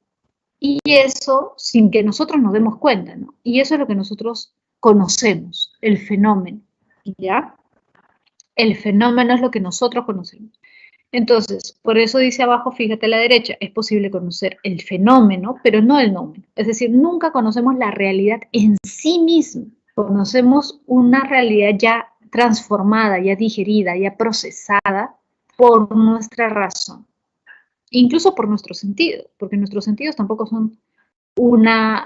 Y eso sin que nosotros nos demos cuenta, ¿no? Y eso es lo que nosotros conocemos, el fenómeno, ¿ya? El fenómeno es lo que nosotros conocemos. Entonces, por eso dice abajo, fíjate a la derecha, es posible conocer el fenómeno, pero no el noumen. Es decir, nunca conocemos la realidad en sí misma. Conocemos una realidad ya transformada, ya digerida, ya procesada por nuestra razón. Incluso por nuestros sentidos, porque nuestros sentidos tampoco son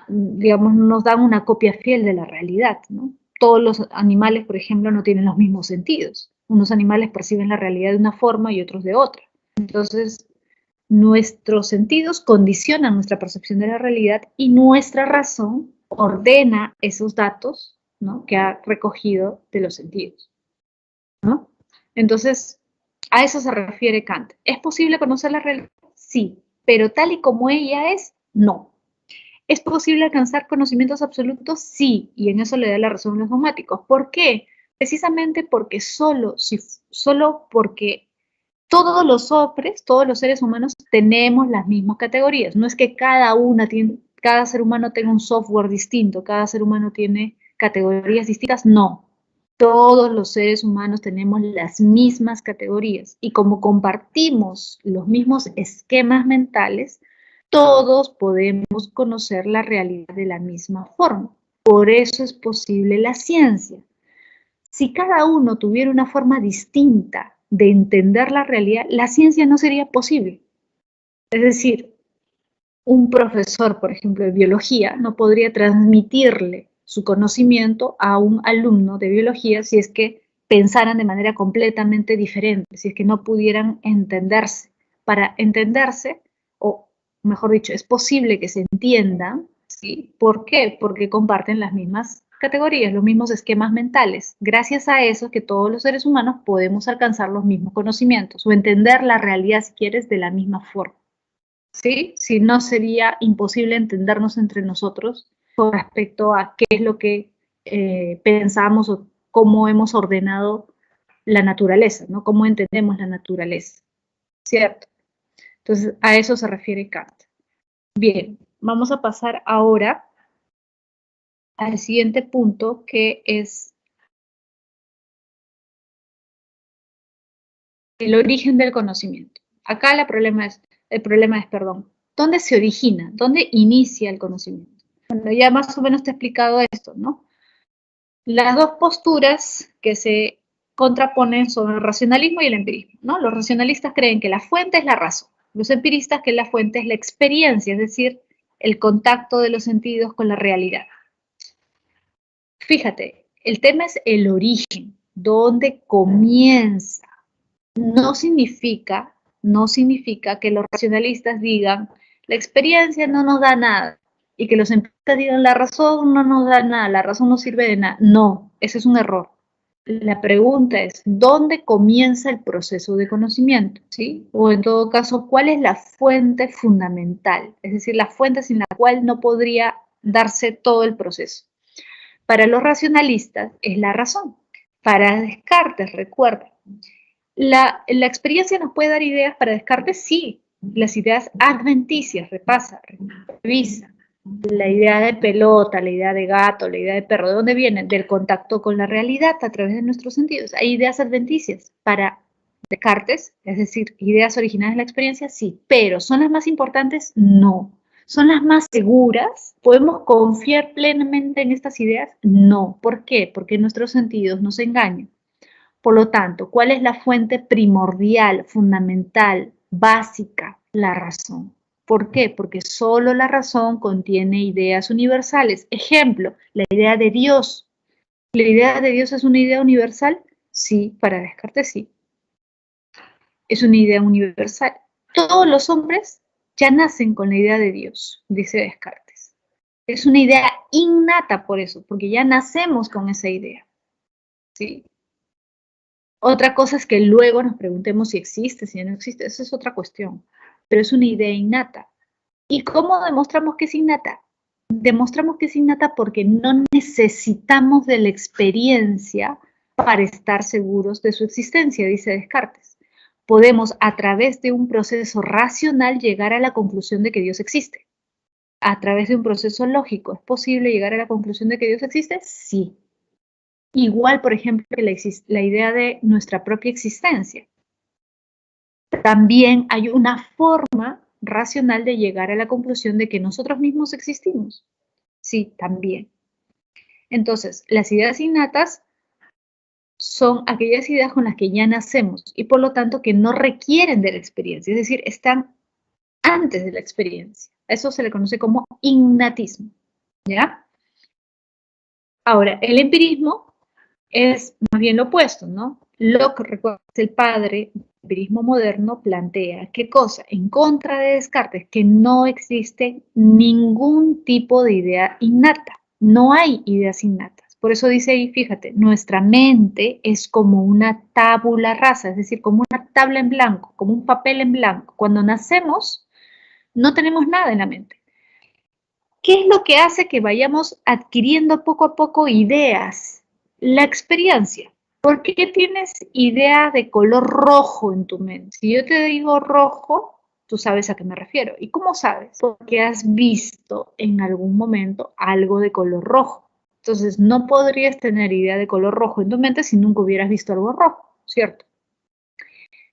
digamos, nos dan una copia fiel de la realidad, ¿no? Todos los animales, por ejemplo, no tienen los mismos sentidos. Unos animales perciben la realidad de una forma y otros de otra. Entonces, nuestros sentidos condicionan nuestra percepción de la realidad y nuestra razón ordena esos datos, ¿no? Que ha recogido de los sentidos, ¿no? Entonces, a eso se refiere Kant. ¿Es posible conocer la realidad? Sí, pero tal y como ella es, no. ¿Es posible alcanzar conocimientos absolutos? Sí, y en eso le da la razón a los dogmáticos. ¿Por qué? Precisamente porque solo porque todos los hombres, todos los seres humanos tenemos las mismas categorías. No es que cada ser humano tenga un software distinto, cada ser humano tiene categorías distintas, no. Todos los seres humanos tenemos las mismas categorías y como compartimos los mismos esquemas mentales, todos podemos conocer la realidad de la misma forma. Por eso es posible la ciencia. Si cada uno tuviera una forma distinta de entender la realidad, la ciencia no sería posible. Es decir, un profesor, por ejemplo, de biología, no podría transmitirle su conocimiento a un alumno de biología si es que pensaran de manera completamente diferente, si es que no pudieran entenderse. Para entenderse, o mejor dicho, es posible que se entiendan, ¿sí? ¿Por qué? Porque comparten las mismas categorías, los mismos esquemas mentales. Gracias a eso que todos los seres humanos podemos alcanzar los mismos conocimientos o entender la realidad, si quieres, de la misma forma. ¿Sí? Si no, sería imposible entendernos entre nosotros con respecto a qué es lo que pensamos o cómo hemos ordenado la naturaleza, ¿no? Cómo entendemos la naturaleza, ¿cierto? Entonces, a eso se refiere Kant. Bien, vamos a pasar ahora al siguiente punto, que es el origen del conocimiento. Acá el problema es, ¿dónde se origina? ¿Dónde inicia el conocimiento? Bueno, ya más o menos te he explicado esto, ¿no? Las dos posturas que se contraponen son el racionalismo y el empirismo, ¿no? Los racionalistas creen que la fuente es la razón, los empiristas que la fuente es la experiencia, es decir, el contacto de los sentidos con la realidad. Fíjate, el tema es el origen, dónde comienza. No significa que los racionalistas digan la experiencia no nos da nada y que los empiristas digan la razón no nos da nada, la razón no sirve de nada. No, ese es un error. La pregunta es, ¿dónde comienza el proceso de conocimiento? ¿Sí? O en todo caso, ¿cuál es la fuente fundamental? Es decir, la fuente sin la cual no podría darse todo el proceso. Para los racionalistas es la razón. Para Descartes, recuerda, la experiencia nos puede dar ideas. Para Descartes, sí. Las ideas adventicias, repasa, revisa. La idea de pelota, la idea de gato, la idea de perro, ¿de dónde vienen? Del contacto con la realidad a través de nuestros sentidos. Hay ideas adventicias. Para Descartes, es decir, ideas originales de la experiencia, sí. Pero ¿son las más importantes? No. ¿Son las más seguras? ¿Podemos confiar plenamente en estas ideas? No. ¿Por qué? Porque nuestros sentidos nos engañan. Por lo tanto, ¿cuál es la fuente primordial, fundamental, básica? La razón. ¿Por qué? Porque solo la razón contiene ideas universales. Ejemplo, la idea de Dios. ¿La idea de Dios es una idea universal? Sí, para Descartes sí. Es una idea universal. Todos los hombres ya nacen con la idea de Dios, dice Descartes. Es una idea innata por eso, porque ya nacemos con esa idea. ¿Sí? Otra cosa es que luego nos preguntemos si existe, si no existe, esa es otra cuestión, pero es una idea innata. ¿Y cómo demostramos que es innata? Demostramos que es innata porque no necesitamos de la experiencia para estar seguros de su existencia, dice Descartes. Podemos, a través de un proceso racional, llegar a la conclusión de que Dios existe. A través de un proceso lógico, ¿es posible llegar a la conclusión de que Dios existe? Sí. Igual, por ejemplo, que la idea de nuestra propia existencia. También hay una forma racional de llegar a la conclusión de que nosotros mismos existimos. Sí, también. Entonces, las ideas innatas son aquellas ideas con las que ya nacemos y por lo tanto que no requieren de la experiencia, es decir, están antes de la experiencia. Eso se le conoce como innatismo, ¿ya? Ahora, el empirismo es más bien lo opuesto, ¿no? Locke, recuerda, es el padre del empirismo moderno, plantea, ¿qué cosa? En contra de Descartes, que no existe ningún tipo de idea innata. No hay ideas innatas. Por eso dice ahí, fíjate, nuestra mente es como una tabula rasa, es decir, como una tabla en blanco, como un papel en blanco. Cuando nacemos, no tenemos nada en la mente. ¿Qué es lo que hace que vayamos adquiriendo poco a poco ideas? La experiencia. ¿Por qué tienes idea de color rojo en tu mente? Si yo te digo rojo, tú sabes a qué me refiero. ¿Y cómo sabes? Porque has visto en algún momento algo de color rojo. Entonces, no podrías tener idea de color rojo en tu mente si nunca hubieras visto algo rojo, ¿cierto?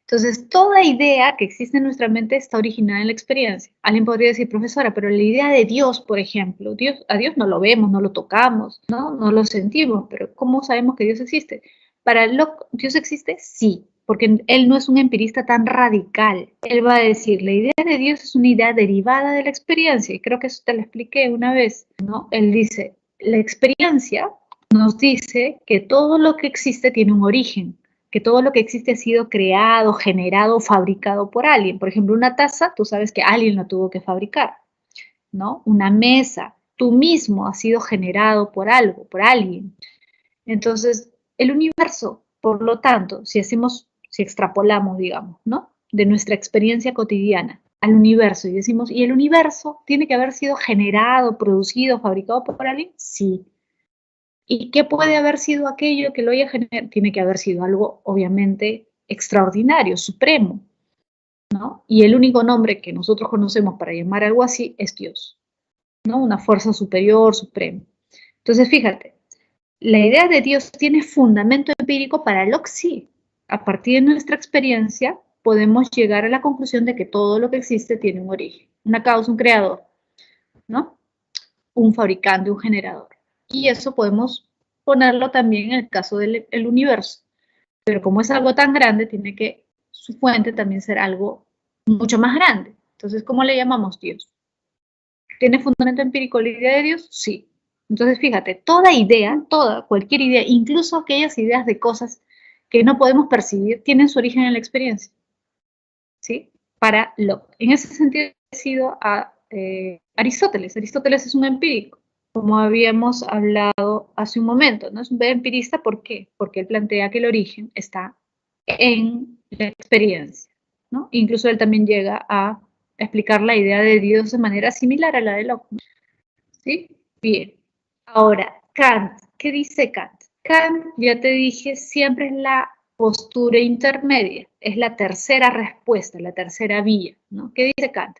Entonces, toda idea que existe en nuestra mente está originada en la experiencia. Alguien podría decir, profesora, pero la idea de Dios, por ejemplo, a Dios no lo vemos, no lo tocamos, no lo sentimos, pero ¿cómo sabemos que Dios existe? Para Locke, ¿Dios existe? Sí, porque él no es un empirista tan radical. Él va a decir, la idea de Dios es una idea derivada de la experiencia, y creo que eso te lo expliqué una vez, ¿no? Él dice, la experiencia nos dice que todo lo que existe tiene un origen, que todo lo que existe ha sido creado, generado, fabricado por alguien. Por ejemplo, una taza, tú sabes que alguien la tuvo que fabricar, ¿no? Una mesa, tú mismo has sido generado por algo, por alguien. Entonces, el universo, por lo tanto, si extrapolamos, digamos, ¿no? De nuestra experiencia cotidiana al universo y decimos, ¿y el universo tiene que haber sido generado, producido, fabricado por alguien? Sí. ¿Y qué puede haber sido aquello que lo haya generado? Tiene que haber sido algo, obviamente, extraordinario, supremo, ¿no? Y el único nombre que nosotros conocemos para llamar algo así es Dios, ¿no? Una fuerza superior, suprema. Entonces, fíjate, la idea de Dios tiene fundamento empírico para lo que sí. A partir de nuestra experiencia, podemos llegar a la conclusión de que todo lo que existe tiene un origen, una causa, un creador, ¿no? Un fabricante, un generador. Y eso podemos ponerlo también en el caso del universo. Pero como es algo tan grande, tiene que su fuente también ser algo mucho más grande. Entonces, ¿cómo le llamamos Dios? ¿Tiene fundamento empírico la idea de Dios? Sí. Entonces, fíjate, cualquier idea, incluso aquellas ideas de cosas que no podemos percibir, tienen su origen en la experiencia. ¿Sí? En ese sentido, he sido a Aristóteles. Aristóteles es un empírico, como habíamos hablado hace un momento, ¿no? Es un empirista, ¿por qué? Porque él plantea que el origen está en la experiencia, ¿no? Incluso él también llega a explicar la idea de Dios de manera similar a la de Locke, ¿sí? Bien. Ahora, Kant, ¿qué dice Kant? Kant, ya te dije, siempre es la postura intermedia, es la tercera respuesta, la tercera vía, ¿no? ¿Qué dice Kant?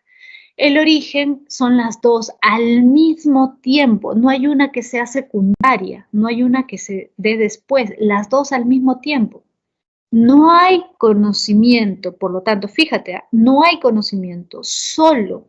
El origen son las dos al mismo tiempo, no hay una que sea secundaria, no hay una que se dé después, las dos al mismo tiempo. No hay conocimiento, por lo tanto, fíjate, no hay conocimiento solo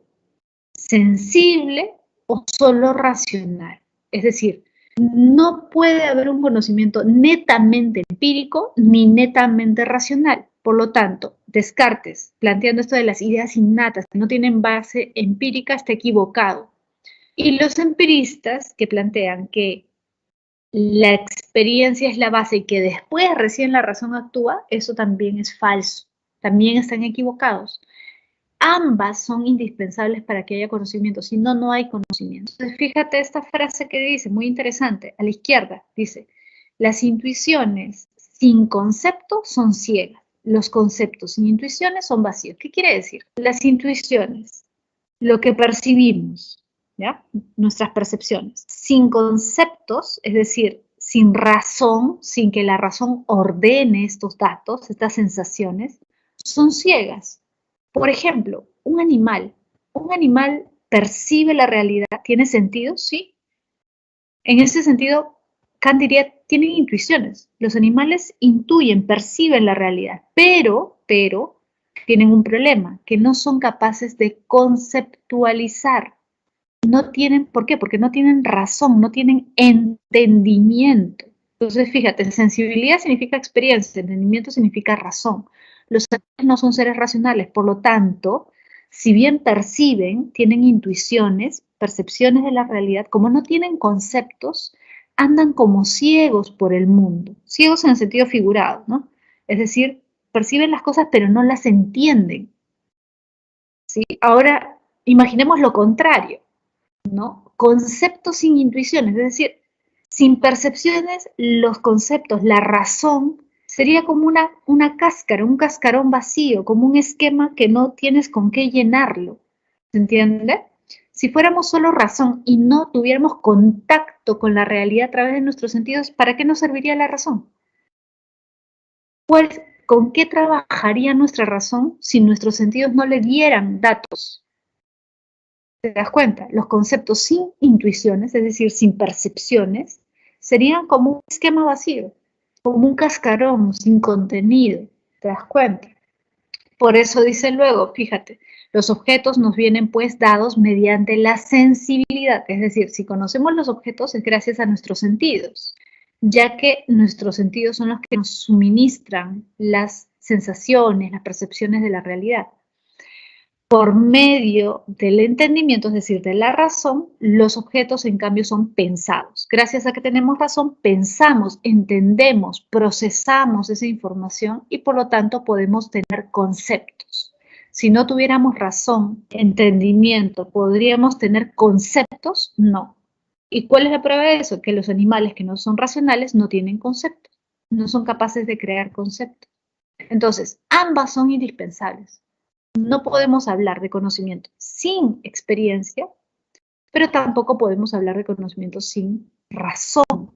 sensible o solo racional. Es decir, no puede haber un conocimiento netamente empírico ni netamente racional. Por lo tanto, Descartes, planteando esto de las ideas innatas que no tienen base empírica, está equivocado. Y los empiristas que plantean que la experiencia es la base y que después recién la razón actúa, eso también es falso. También están equivocados. Ambas son indispensables para que haya conocimiento, si no, no hay conocimiento. Entonces, fíjate esta frase que dice, muy interesante, a la izquierda, dice, las intuiciones sin concepto son ciegas, los conceptos sin intuiciones son vacíos. ¿Qué quiere decir? Las intuiciones, lo que percibimos, ¿ya? Nuestras percepciones, sin conceptos, es decir, sin razón, sin que la razón ordene estos datos, estas sensaciones, son ciegas. Por ejemplo, un animal percibe la realidad, ¿tiene sentido? Sí. En ese sentido, Kant diría, tienen intuiciones. Los animales intuyen, perciben la realidad, pero tienen un problema, que no son capaces de conceptualizar. No tienen, ¿por qué? Porque no tienen razón, no tienen entendimiento. Entonces, fíjate, sensibilidad significa experiencia, entendimiento significa razón. Los animales no son seres racionales, por lo tanto, si bien perciben, tienen intuiciones, percepciones de la realidad, como no tienen conceptos, andan como ciegos por el mundo. Ciegos en el sentido figurado, ¿no? Es decir, perciben las cosas pero no las entienden. ¿Sí? Ahora, imaginemos lo contrario, ¿no? Conceptos sin intuiciones, es decir, sin percepciones, los conceptos, la razón, sería como una cáscara, un cascarón vacío, como un esquema que no tienes con qué llenarlo. ¿Se entiende? Si fuéramos solo razón y no tuviéramos contacto con la realidad a través de nuestros sentidos, ¿para qué nos serviría la razón? ¿Con qué trabajaría nuestra razón si nuestros sentidos no le dieran datos? ¿Te das cuenta? Los conceptos sin intuiciones, es decir, sin percepciones, serían como un esquema vacío, como un cascarón sin contenido. ¿Te das cuenta? Por eso dice luego, fíjate, los objetos nos vienen pues dados mediante la sensibilidad, es decir, si conocemos los objetos es gracias a nuestros sentidos, ya que nuestros sentidos son los que nos suministran las sensaciones, las percepciones de la realidad. Por medio del entendimiento, es decir, de la razón, los objetos en cambio son pensados. Gracias a que tenemos razón, pensamos, entendemos, procesamos esa información y por lo tanto podemos tener conceptos. Si no tuviéramos razón, entendimiento, ¿podríamos tener conceptos? No. ¿Y cuál es la prueba de eso? Que los animales que no son racionales no tienen conceptos, no son capaces de crear conceptos. Entonces, ambas son indispensables. No podemos hablar de conocimiento sin experiencia, pero tampoco podemos hablar de conocimiento sin razón,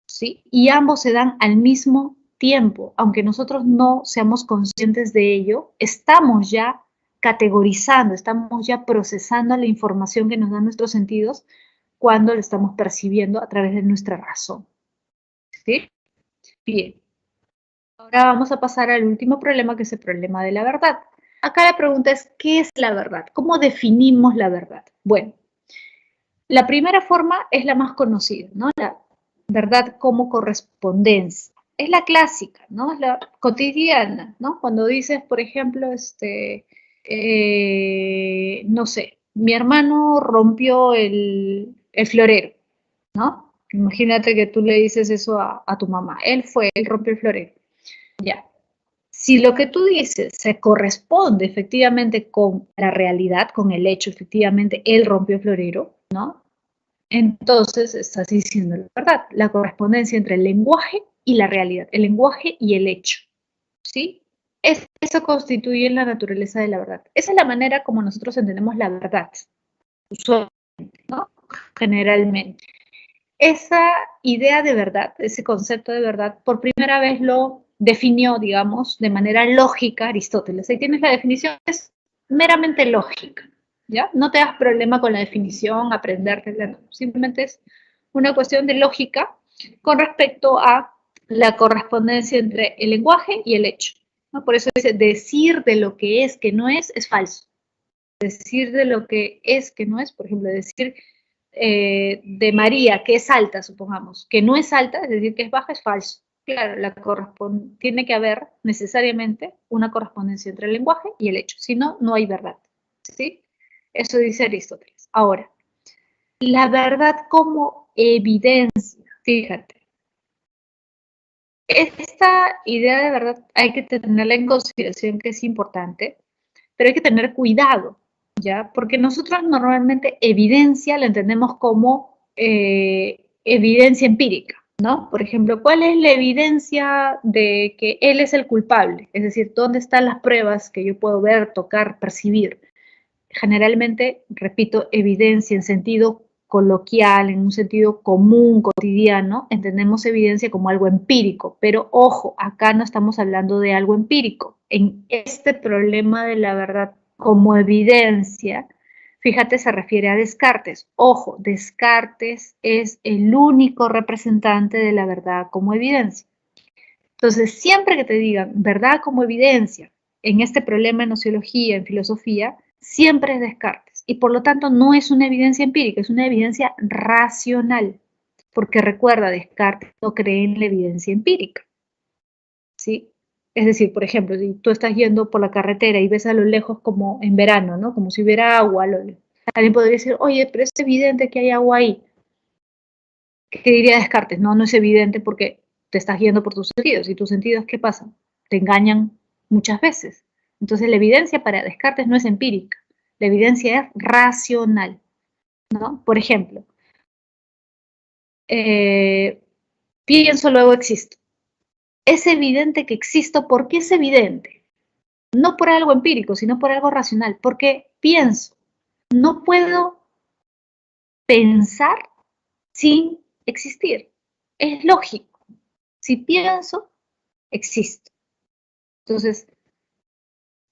¿sí? Y ambos se dan al mismo tiempo, aunque nosotros no seamos conscientes de ello, estamos ya categorizando, estamos ya procesando la información que nos dan nuestros sentidos cuando la estamos percibiendo a través de nuestra razón, ¿sí? Bien. Ahora vamos a pasar al último problema, que es el problema de la verdad. Acá la pregunta es, ¿qué es la verdad? ¿Cómo definimos la verdad? Bueno, la primera forma es la más conocida, ¿no? La verdad como correspondencia. Es la clásica, ¿no? Es la cotidiana, ¿no? Cuando dices, por ejemplo, no sé, mi hermano rompió el florero, ¿no? Imagínate que tú le dices eso a tu mamá. Él rompió el florero. Ya. Si lo que tú dices se corresponde efectivamente con la realidad, con el hecho, efectivamente, él rompió el florero, ¿no? Entonces estás diciendo la verdad, la correspondencia entre el lenguaje y la realidad, el lenguaje y el hecho, ¿sí? Eso constituye la naturaleza de la verdad. Esa es la manera como nosotros entendemos la verdad, usualmente, ¿no? Generalmente. Esa idea de verdad, ese concepto de verdad, por primera vez lo definió, digamos, de manera lógica Aristóteles. Ahí tienes la definición, es meramente lógica, ¿ya? No te das problema con la definición, aprendértela, no. Simplemente es una cuestión de lógica con respecto a la correspondencia entre el lenguaje y el hecho, ¿no? Por eso dice, decir de lo que es falso. Decir de lo que es que no es, por ejemplo, decir de María, que es alta, supongamos, que no es alta, es decir, que es baja, es falso. Claro, tiene que haber necesariamente una correspondencia entre el lenguaje y el hecho, si no, no hay verdad. ¿Sí? Eso dice Aristóteles. Ahora, la verdad como evidencia, fíjate, esta idea de verdad hay que tenerla en consideración, que es importante, pero hay que tener cuidado, ¿ya? Porque nosotros normalmente evidencia la entendemos como evidencia empírica, ¿no? Por ejemplo, ¿cuál es la evidencia de que él es el culpable? Es decir, ¿dónde están las pruebas que yo puedo ver, tocar, percibir? Generalmente, repito, evidencia en sentido coloquial, en un sentido común, cotidiano, entendemos evidencia como algo empírico, pero ojo, acá no estamos hablando de algo empírico. En este problema de la verdad como evidencia, fíjate, se refiere a Descartes. Ojo, Descartes es el único representante de la verdad como evidencia. Entonces, siempre que te digan verdad como evidencia en este problema en nociología, en filosofía, siempre es Descartes. Y por lo tanto no es una evidencia empírica, es una evidencia racional. Porque recuerda, Descartes no cree en la evidencia empírica. ¿Sí? Es decir, por ejemplo, si tú estás yendo por la carretera y ves a lo lejos como en verano, ¿no? Como si hubiera agua, alguien podría decir, oye, pero es evidente que hay agua ahí. ¿Qué diría Descartes? No, no es evidente porque te estás guiando por tus sentidos. ¿Y tus sentidos qué pasa? Te engañan muchas veces. Entonces la evidencia para Descartes no es empírica. La evidencia es racional, ¿no? Por ejemplo, pienso, luego existo. Es evidente que existo. ¿Por qué es evidente? No por algo empírico, sino por algo racional. Porque pienso. No puedo pensar sin existir. Es lógico. Si pienso, existo. Entonces,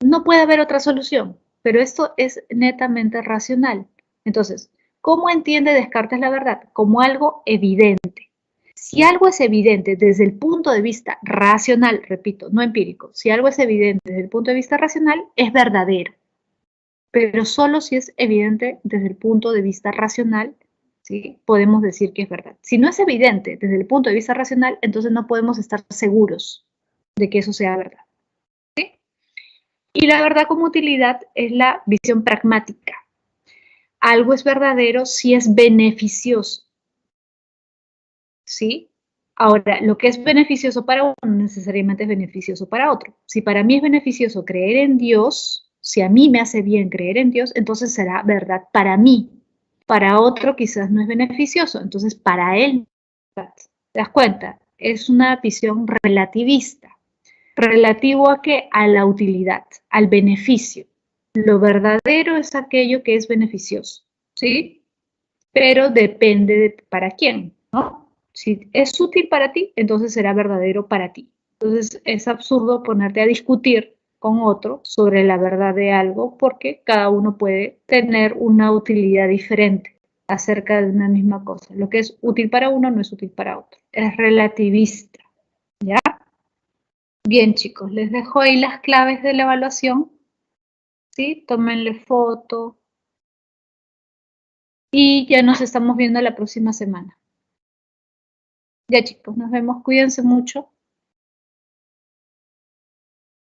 no puede haber otra solución, pero esto es netamente racional. Entonces, ¿cómo entiende Descartes la verdad? Como algo evidente. Si algo es evidente desde el punto de vista racional, repito, no empírico, si algo es evidente desde el punto de vista racional, es verdadero. Pero solo si es evidente desde el punto de vista racional, ¿sí? Podemos decir que es verdad. Si no es evidente desde el punto de vista racional, entonces no podemos estar seguros de que eso sea verdad. Y la verdad como utilidad es la visión pragmática. Algo es verdadero si es beneficioso. ¿Sí? Ahora, lo que es beneficioso para uno no necesariamente es beneficioso para otro. Si para mí es beneficioso creer en Dios, si a mí me hace bien creer en Dios, entonces será verdad para mí. para otro quizás no es beneficioso, entonces para él, ¿te das cuenta? Es una visión relativista. ¿Relativo a qué? A la utilidad, al beneficio. Lo verdadero es aquello que es beneficioso, ¿sí? Pero depende de para quién, ¿no? Si es útil para ti, entonces será verdadero para ti. Entonces es absurdo ponerte a discutir con otro sobre la verdad de algo porque cada uno puede tener una utilidad diferente acerca de una misma cosa. Lo que es útil para uno no es útil para otro. Es relativista, ¿ya? Bien, chicos, les dejo ahí las claves de la evaluación, ¿sí? Tómenle foto y ya nos estamos viendo la próxima semana. Ya, chicos, nos vemos. Cuídense mucho.